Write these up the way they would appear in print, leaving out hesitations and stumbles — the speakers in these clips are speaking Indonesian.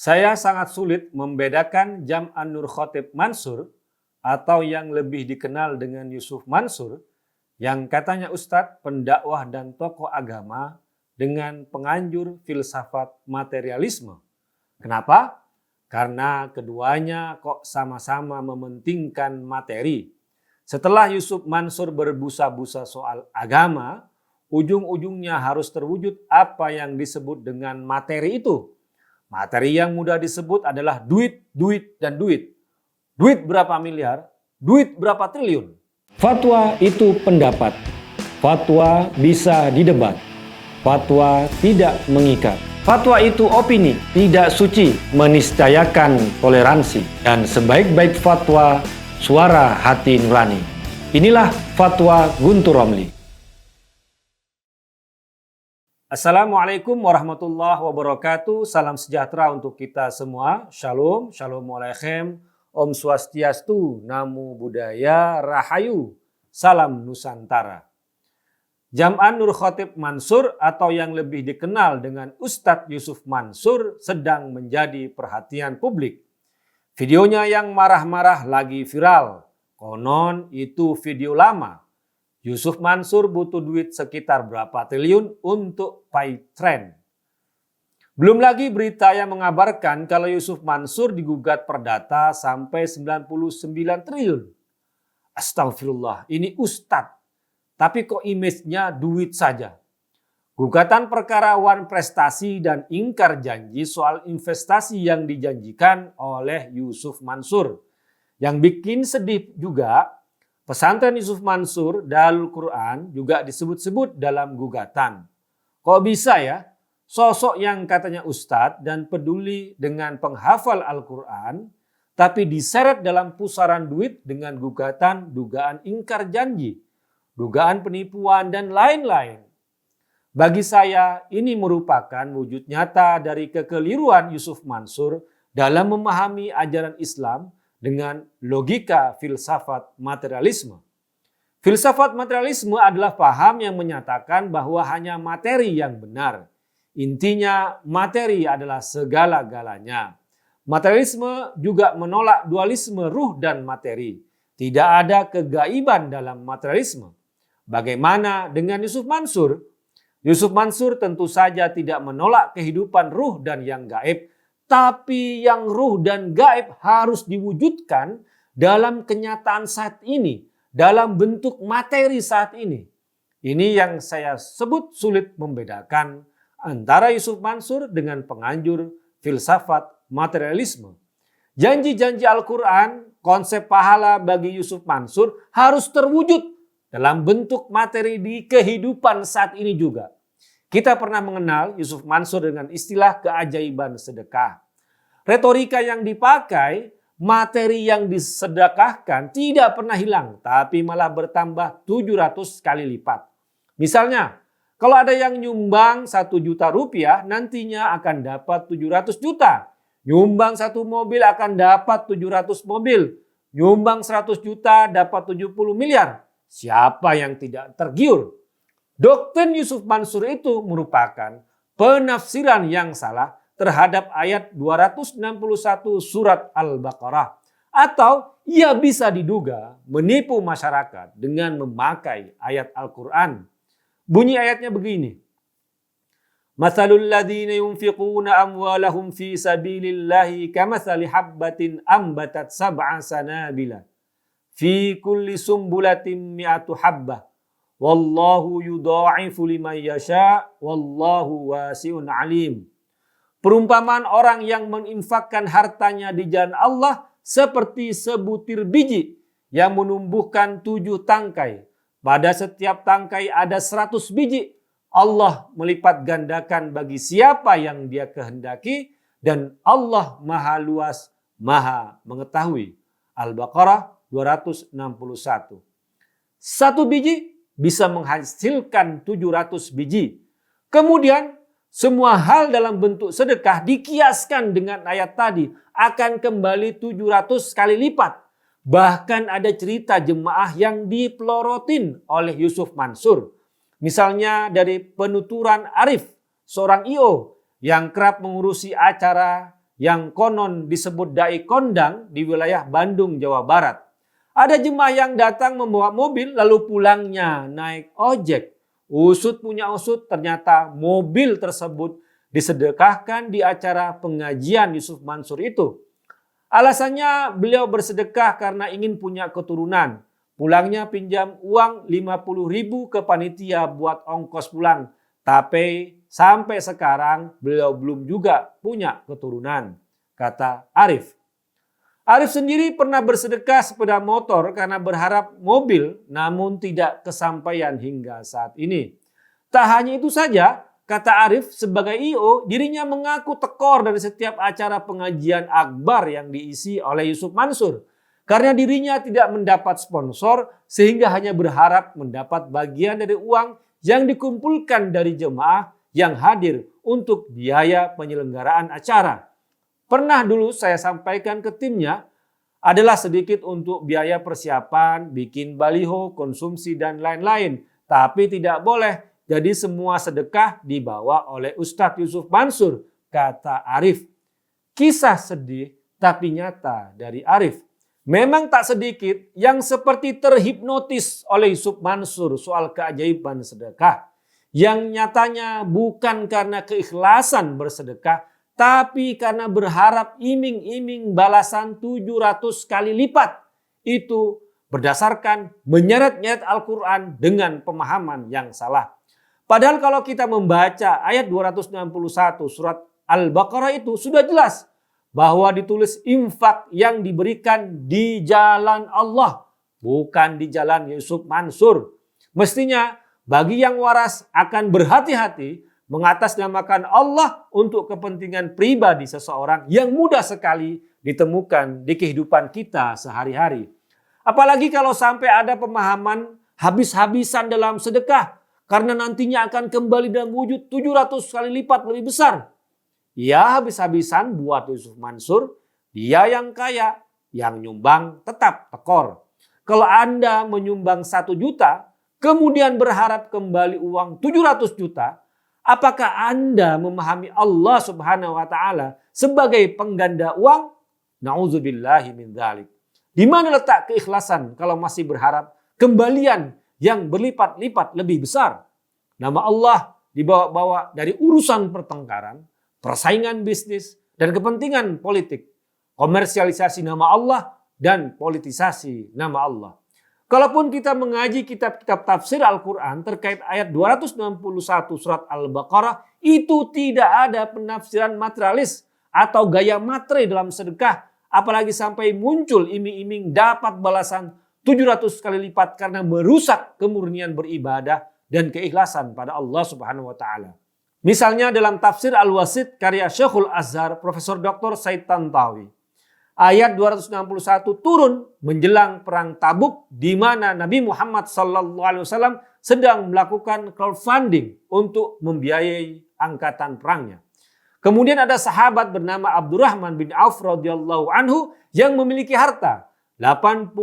Saya sangat sulit membedakan Jam'an Nur Khatib Mansur atau yang lebih dikenal dengan Yusuf Mansur yang katanya ustadz, pendakwah dan tokoh agama dengan penganjur filsafat materialisme. Kenapa? Karena keduanya kok sama-sama mementingkan materi. Setelah Yusuf Mansur berbusa-busa soal agama, ujung-ujungnya harus terwujud apa yang disebut dengan materi itu. Materi yang mudah disebut adalah duit, duit, dan duit. Duit berapa miliar, duit berapa triliun. Fatwa itu pendapat. Fatwa bisa didebat. Fatwa tidak mengikat. Fatwa itu opini, tidak suci, meniscayakan toleransi. Dan sebaik-baik fatwa, suara hati nurani. Inilah Fatwa Guntur Romli. Assalamualaikum warahmatullahi wabarakatuh. Salam sejahtera untuk kita semua. Shalom, shalom aleichem, Om Swastiastu, Namo Buddhaya, Rahayu, Salam Nusantara. Jam'an Nur Khatib Mansur atau yang lebih dikenal dengan Ustadz Yusuf Mansur sedang menjadi perhatian publik. Videonya yang marah-marah lagi viral. Konon itu video lama. Yusuf Mansur butuh duit sekitar berapa triliun untuk pay trend. Belum lagi berita yang mengabarkan kalau Yusuf Mansur digugat perdata sampai 99 triliun. Astagfirullah, ini ustadz. Tapi kok image-nya duit saja. Gugatan perkara wan prestasi dan ingkar janji soal investasi yang dijanjikan oleh Yusuf Mansur. Yang bikin sedih juga, pesantren Yusuf Mansur Darul Quran juga disebut-sebut dalam gugatan. Kok bisa ya? Sosok yang katanya ustadz dan peduli dengan penghafal Al-Quran, tapi diseret dalam pusaran duit dengan gugatan dugaan ingkar janji, dugaan penipuan, dan lain-lain. Bagi saya, ini merupakan wujud nyata dari kekeliruan Yusuf Mansur dalam memahami ajaran Islam dengan logika filsafat materialisme. Filsafat materialisme adalah paham yang menyatakan bahwa hanya materi yang benar. Intinya, materi adalah segala-galanya. Materialisme juga menolak dualisme ruh dan materi. Tidak ada kegaiban dalam materialisme. Bagaimana dengan Yusuf Mansur? Yusuf Mansur tentu saja tidak menolak kehidupan ruh dan yang gaib, tapi yang ruh dan gaib harus diwujudkan dalam kenyataan saat ini, dalam bentuk materi saat ini. Ini yang saya sebut sulit membedakan antara Yusuf Mansur dengan penganjur filsafat materialisme. Janji-janji Al-Quran, konsep pahala bagi Yusuf Mansur harus terwujud dalam bentuk materi di kehidupan saat ini juga. Kita pernah mengenal Yusuf Mansur dengan istilah keajaiban sedekah. Retorika yang dipakai, materi yang disedekahkan tidak pernah hilang, tapi malah bertambah 700 kali lipat. Misalnya, kalau ada yang nyumbang 1 juta rupiah, nantinya akan dapat 700 juta. Nyumbang 1 mobil akan dapat 700 mobil. Nyumbang 100 juta dapat 70 miliar. Siapa yang tidak tergiur? Doktrin Yusuf Mansur itu merupakan penafsiran yang salah terhadap ayat 261 surat Al-Baqarah. Atau ia bisa diduga menipu masyarakat dengan memakai ayat Al-Quran. Bunyi ayatnya begini. Mathalul ladzina yunfiquna amwalahum fi sabilillahi kamathali habbatin ambatat sab'a sanabila fi kulli sumbulatin mi'atu habbah wallahu yudha'ifu liman yasha wallahu wasi'un alim. Perumpamaan orang yang menginfakkan hartanya di jalan Allah seperti sebutir biji yang menumbuhkan 7 tangkai. Pada setiap tangkai ada 100 biji. Allah melipat gandakan bagi siapa yang dia kehendaki dan Allah maha luas, maha mengetahui. Al-Baqarah 261. 1 biji bisa menghasilkan 700 biji. Kemudian semua hal dalam bentuk sedekah dikiaskan dengan ayat tadi akan kembali 700 kali lipat. Bahkan ada cerita jemaah yang dipelorotin oleh Yusuf Mansur. Misalnya dari penuturan Arif, seorang IO yang kerap mengurusi acara yang konon disebut dai kondang di wilayah Bandung, Jawa Barat. Ada jemaah yang datang membawa mobil lalu pulangnya naik ojek. Usut punya usut, ternyata mobil tersebut disedekahkan di acara pengajian Yusuf Mansur itu. Alasannya beliau bersedekah karena ingin punya keturunan. Pulangnya pinjam uang 50.000 ke panitia buat ongkos pulang. Tapi sampai sekarang beliau belum juga punya keturunan, kata Arif. Arif sendiri pernah bersedekah sepeda motor karena berharap mobil, namun tidak kesampaian hingga saat ini. Tak hanya itu saja, kata Arif, sebagai I.O. dirinya mengaku tekor dari setiap acara pengajian akbar yang diisi oleh Yusuf Mansur. Karena dirinya tidak mendapat sponsor sehingga hanya berharap mendapat bagian dari uang yang dikumpulkan dari jemaah yang hadir untuk biaya penyelenggaraan acara. Pernah dulu saya sampaikan ke timnya adalah sedikit untuk biaya persiapan, bikin baliho, konsumsi dan lain-lain. Tapi tidak boleh jadi semua sedekah dibawa oleh Ustadz Yusuf Mansur, kata Arif. Kisah sedih tapi nyata dari Arif. Memang tak sedikit yang seperti terhipnotis oleh Yusuf Mansur soal keajaiban sedekah. Yang nyatanya bukan karena keikhlasan bersedekah, tapi karena berharap iming-iming balasan 700 kali lipat. Itu berdasarkan menyeret-nyeret Al-Quran dengan pemahaman yang salah. Padahal kalau kita membaca ayat 261 surat Al-Baqarah itu sudah jelas bahwa ditulis infak yang diberikan di jalan Allah, bukan di jalan Yusuf Mansur. Mestinya bagi yang waras akan berhati-hati mengatasnamakan Allah untuk kepentingan pribadi seseorang yang mudah sekali ditemukan di kehidupan kita sehari-hari. Apalagi kalau sampai ada pemahaman habis-habisan dalam sedekah karena nantinya akan kembali dalam wujud 700 kali lipat lebih besar. Ya habis-habisan buat Yusuf Mansur, dia yang kaya, yang nyumbang tetap tekor. Kalau Anda menyumbang 1 juta, kemudian berharap kembali uang 700 juta, apakah Anda memahami Allah Subhanahu wa taala sebagai pengganda uang? Nauzubillahi min dzalik. Di mana letak keikhlasan kalau masih berharap kembalian yang berlipat-lipat lebih besar? Nama Allah dibawa-bawa dari urusan pertengkaran, persaingan bisnis, dan kepentingan politik. Komersialisasi nama Allah dan politisasi nama Allah. Kalaupun kita mengaji kitab-kitab tafsir Al-Quran terkait ayat 261 surat Al-Baqarah, itu tidak ada penafsiran materialis atau gaya matre dalam sedekah. Apalagi sampai muncul iming-iming dapat balasan 700 kali lipat karena merusak kemurnian beribadah dan keikhlasan pada Allah Subhanahu wa taala. Misalnya dalam tafsir Al-Wasit karya Syekhul Azhar Profesor Dr. Said Tantawi. Ayat 261 turun menjelang perang Tabuk di mana Nabi Muhammad SAW sedang melakukan crowdfunding untuk membiayai angkatan perangnya. Kemudian ada sahabat bernama Abdurrahman bin Auf radhiyallahu anhu yang memiliki harta 80.000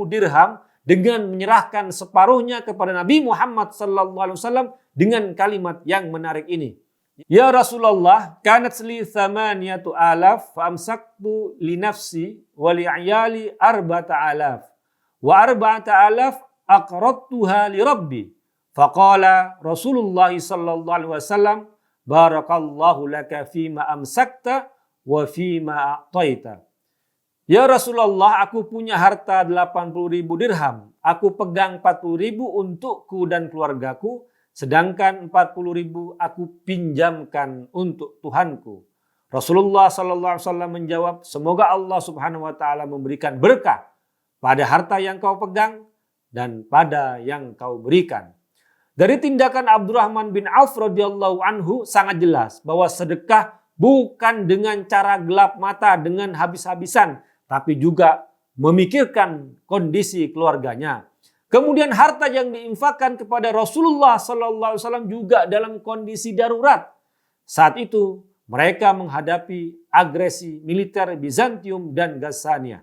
dirham dengan menyerahkan separuhnya kepada Nabi Muhammad SAW dengan kalimat yang menarik ini. Ya Rasulullah, kanat li 8,000 fa amsaktu li nafsi wa li ayali 4,000 wa 4,000 aqradtuha li rabbi. Faqala Rasulullah sallallahu alaihi wasallam, barakallahu laka fima amsakta wa fima a'taita. Ya Rasulullah, aku punya harta 80.000 dirham. Aku pegang 40.000 untukku dan keluargaku. Sedangkan 40.000 aku pinjamkan untuk Tuhanku. Rasulullah SAW menjawab, semoga Allah Subhanahu wa taala memberikan berkah pada harta yang kau pegang dan pada yang kau berikan. Dari tindakan Abdurrahman bin Auf radhiyallahu anhu sangat jelas bahwa sedekah bukan dengan cara gelap mata dengan habis-habisan, tapi juga memikirkan kondisi keluarganya. Kemudian harta yang diinfakkan kepada Rasulullah SAW juga dalam kondisi darurat. Saat itu mereka menghadapi agresi militer Bizantium dan Gassania.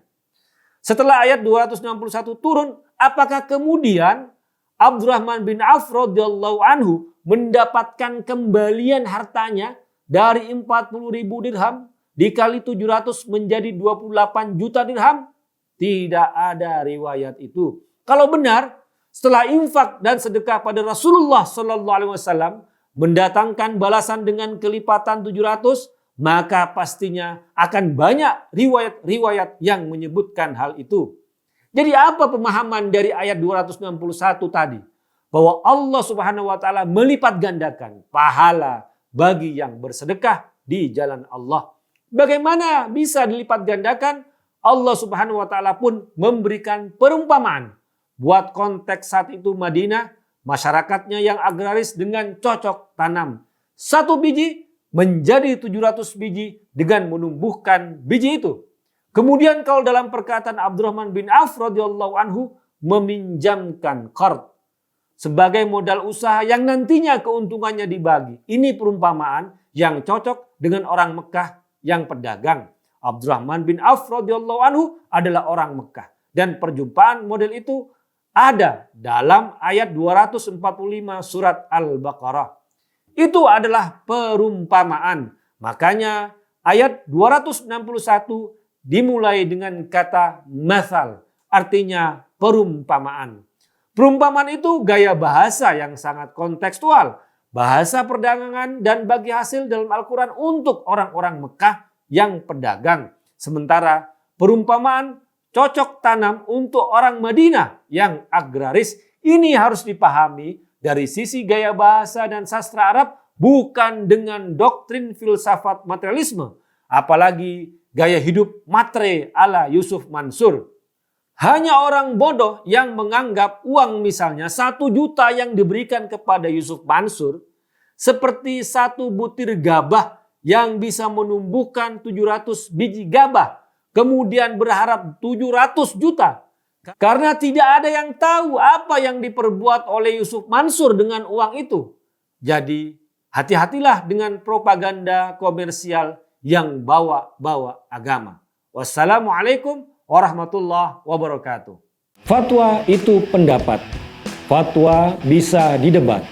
Setelah ayat 261 turun, apakah kemudian Abdurrahman bin Auf radhiyallahu anhu mendapatkan kembalian hartanya dari 40.000 dirham dikali 700 menjadi 28 juta dirham? Tidak ada riwayat itu. Kalau benar, setelah infak dan sedekah pada Rasulullah SAW mendatangkan balasan dengan kelipatan 700, maka pastinya akan banyak riwayat-riwayat yang menyebutkan hal itu. Jadi apa pemahaman dari ayat 261 tadi? Bahwa Allah Subhanahu wa taala melipat gandakan pahala bagi yang bersedekah di jalan Allah. Bagaimana bisa dilipat gandakan? Allah Subhanahu wa taala pun memberikan perumpamaan. Buat konteks saat itu Madinah, masyarakatnya yang agraris dengan cocok tanam 1 biji menjadi 700 biji dengan menumbuhkan biji itu. Kemudian kalau dalam perkataan Abdurrahman bin Auf radhiyallahu anhu, meminjamkan qard sebagai modal usaha yang nantinya keuntungannya dibagi. Ini perumpamaan yang cocok dengan orang Mekah yang pedagang. Abdurrahman bin Auf radhiyallahu anhu adalah orang Mekah. Dan perjumpaan model itu ada dalam ayat 245 surat Al-Baqarah. Itu adalah perumpamaan. Makanya ayat 261 dimulai dengan kata mathal, artinya perumpamaan. Perumpamaan itu gaya bahasa yang sangat kontekstual, bahasa perdagangan dan bagi hasil dalam Al-Quran untuk orang-orang Mekah yang pedagang. Sementara perumpamaan cocok tanam untuk orang Madinah yang agraris. Ini harus dipahami dari sisi gaya bahasa dan sastra Arab, bukan dengan doktrin filsafat materialisme, apalagi gaya hidup matre ala Yusuf Mansur. Hanya orang bodoh yang menganggap uang misalnya 1 juta yang diberikan kepada Yusuf Mansur seperti 1 butir gabah yang bisa menumbuhkan 700 biji gabah, kemudian berharap 700 juta. Karena tidak ada yang tahu apa yang diperbuat oleh Yusuf Mansur dengan uang itu. Jadi hati-hatilah dengan propaganda komersial yang bawa-bawa agama. Wassalamualaikum warahmatullahi wabarakatuh. Fatwa itu pendapat. Fatwa bisa didebat.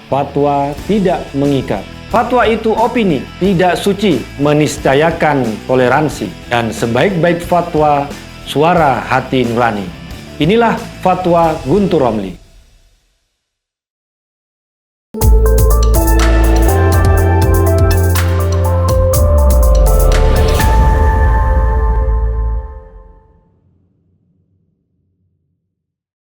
Fatwa tidak mengikat. Fatwa itu opini, tidak suci, meniscayakan toleransi. Dan sebaik-baik fatwa, suara hati nurani. Inilah Fatwa Guntur Romli.